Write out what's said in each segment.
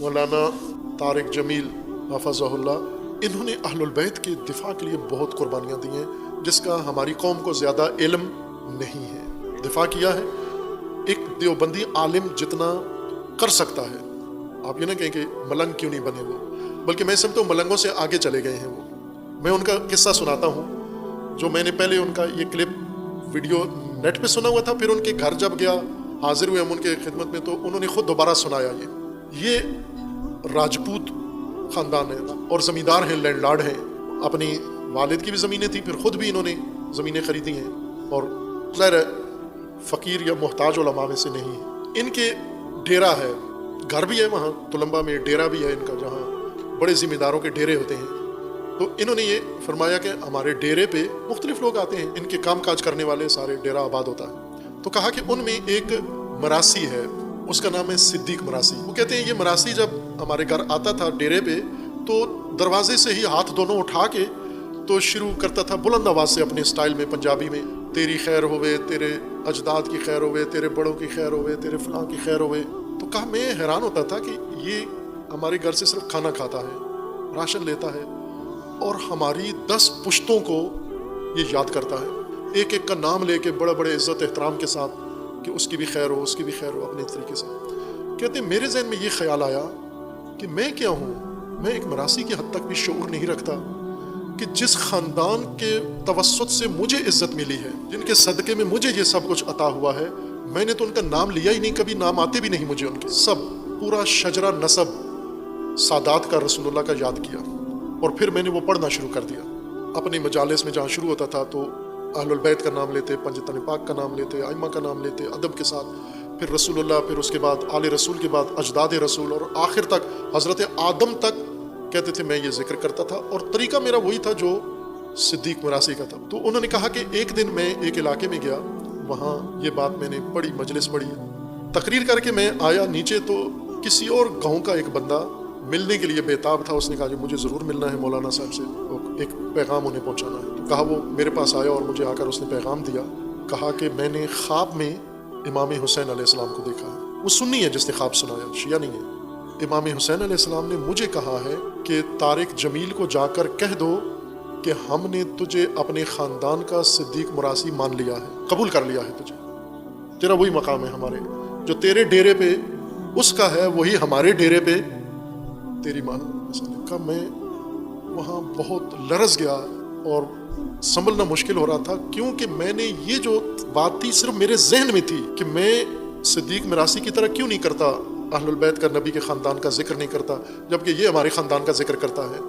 मौलाना तारिक जमील हफ़ज़हुल्लाह, इन्होंने अहलुल बैत के दिफा के लिए बहुत कुर्बानियाँ दी हैं, जिसका हमारी कौम को ज़्यादा इल्म नहीं है। दिफा किया है एक देवबंदी आलिम जितना कर सकता है। आप ये ना कहें कि मलंग क्यों नहीं बने वो, बल्कि मैं समझता हूँ मलंगों से आगे चले गए हैं वो। मैं उनका किस्सा सुनाता हूँ, जो मैंने पहले उनका ये क्लिप वीडियो नेट पे सुना हुआ था, फिर उनके घर जब गया, हाजिर हुए हम उनके खिदमत में, तो उन्होंने खुद दोबारा सुनाया। ये राजपूत ख़ानदान है और ज़मींदार हैं, लैंडलॉर्ड हैं। अपनी वालिद की भी ज़मीनें थी, फिर ख़ुद भी इन्होंने ज़मीनें ख़रीदी हैं, और खैर फ़कीर या मोहताज उलमा में से नहीं है। इनके डेरा है, घर भी है वहाँ तुलंबा में, डेरा भी है इनका, जहाँ बड़े ज़िम्मेदारों के डेरे होते हैं। तो इन्होंने ये फरमाया कि हमारे डेरे पे मुख्तलिफ लोग आते हैं, इनके काम काज करने वाले, सारे डेरा आबाद होता है। तो कहा कि उनमें एक मरासी है, उसका नाम है सिद्दीक मरासी। वो कहते हैं ये मरासी जब हमारे घर आता था डेरे पे, तो दरवाजे से ही हाथ दोनों उठा के तो शुरू करता था बुलंद आवाज़ से अपने स्टाइल में, पंजाबी में, तेरी खैर होवे, तेरे अजदाद की खैर होवे, तेरे बड़ों की खैर होवे, तेरे फलां की खैर होवे। तो कहा मैं हैरान होता था कि ये हमारे घर से सिर्फ खाना खाता है, राशन लेता है, और हमारी 10 पुश्तों को ये याद करता है, एक एक का नाम लेके बड़े बड़े इज़्ज़त एहतराम के साथ, कि उसकी भी खैर हो, उसकी भी खैर हो, अपने तरीके से। कहते मेरे जहन में ये ख्याल आया कि मैं क्या हूँ, मैं एक मरासी की हद तक भी शऊर नहीं रखता कि जिस ख़ानदान के तवस्सुत से मुझे इज़्ज़त मिली है, जिनके सदक़े में मुझे ये सब कुछ अता हुआ है, मैंने तो उनका नाम लिया ही नहीं, कभी नाम आते भी नहीं मुझे उनके। सब पूरा शजरा नसब सादात का, रसूलुल्लाह का याद किया, और फिर मैंने वो पढ़ना शुरू कर दिया। अपने मजालिस में जहाँ शुरू होता था तो अहलुल बैत का नाम लेते, पंजतन पाक का नाम लेते, आइमा का नाम लेते अदब के साथ, फिर रसूलुल्लाह, फिर उसके बाद आले रसूल के बाद अजदाद रसूल, और आखिर तक हज़रत आदम तक कहते थे। मैं ये जिक्र करता था, और तरीका मेरा वही था जो सिद्दीक मरासी का था। तो उन्होंने कहा कि एक दिन मैं एक इलाके में गया, वहाँ ये बात मैंने पढ़ी, मजलिस पढ़ी, तकरीर करके मैं आया नीचे, तो किसी और गाँव का एक बंदा मिलने के लिए बेताब था। उसने कहा कि मुझे ज़रूर मिलना है मौलाना साहब से, एक पैगाम उन्हें पहुंचाना है। तो कहा वो मेरे पास आया और मुझे आकर उसने पैगाम दिया। कहा कि मैंने ख्वाब में इमाम हुसैन अलैहिस्सलाम को देखा है। वो सुन्नी है जिसने ख्वाब सुनाया, शिया नहीं है। इमाम हुसैन अलैहिस्सलाम ने मुझे कहा है कि तारिक जमील को जाकर कह दो कि हमने तुझे अपने ख़ानदान का सिद्दीक मरासी मान लिया है, कबूल कर लिया है तुझे, तेरा वही मकाम है हमारे, जो तेरे डेरे पे उसका है वही हमारे डेरे पे तेरी मान। का मैं वहाँ बहुत लरस गया और संभलना मुश्किल हो रहा था, क्योंकि मैंने ये जो बात थी सिर्फ मेरे जहन में थी कि मैं सिद्दीक मरासी की तरह क्यों नहीं करता, अहलुल बैत का, नबी के ख़ानदान का जिक्र नहीं करता, जबकि ये हमारे ख़ानदान का जिक्र करता है।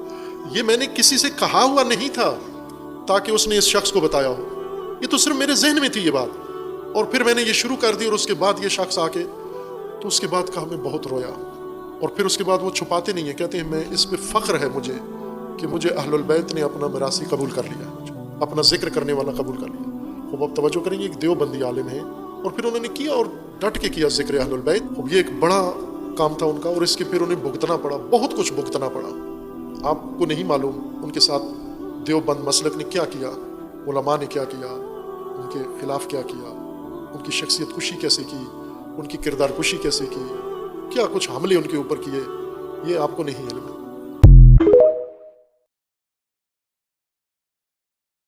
ये मैंने किसी से कहा हुआ नहीं था ताकि उसने इस शख्स को बताया हो, ये तो सिर्फ मेरे जहन में थी ये बात। और फिर मैंने ये शुरू कर दी, और उसके बाद ये शख्स आके, तो उसके बाद कहा मैं बहुत रोया। और फिर उसके बाद वो छुपाते नहीं है, कहते हैं मैं इस पे फ़ख्र है मुझे कि मुझे अहलुल बैत ने अपना मरासी कबूल कर लिया, अपना जिक्र करने वाला कबूल कर लिया। खूब आप तवज्जो करेंगे, एक देवबंदी आलिम है, और फिर उन्होंने किया और डट के किया जिक्र अहलुल बैत। खूब ये एक बड़ा काम था उनका, और इसके फिर उन्हें भुगतना पड़ा, बहुत कुछ भुगतना पड़ा। आपको नहीं मालूम उनके साथ देवबंद मसलक ने क्या किया, उलमा ने क्या किया, उनके खिलाफ क्या किया, उनकी शख्सियत कुशी कैसे की, उनकी किरदार कुशी कैसे की, क्या कुछ हमले उनके ऊपर किए, ये आपको नहीं इल्म।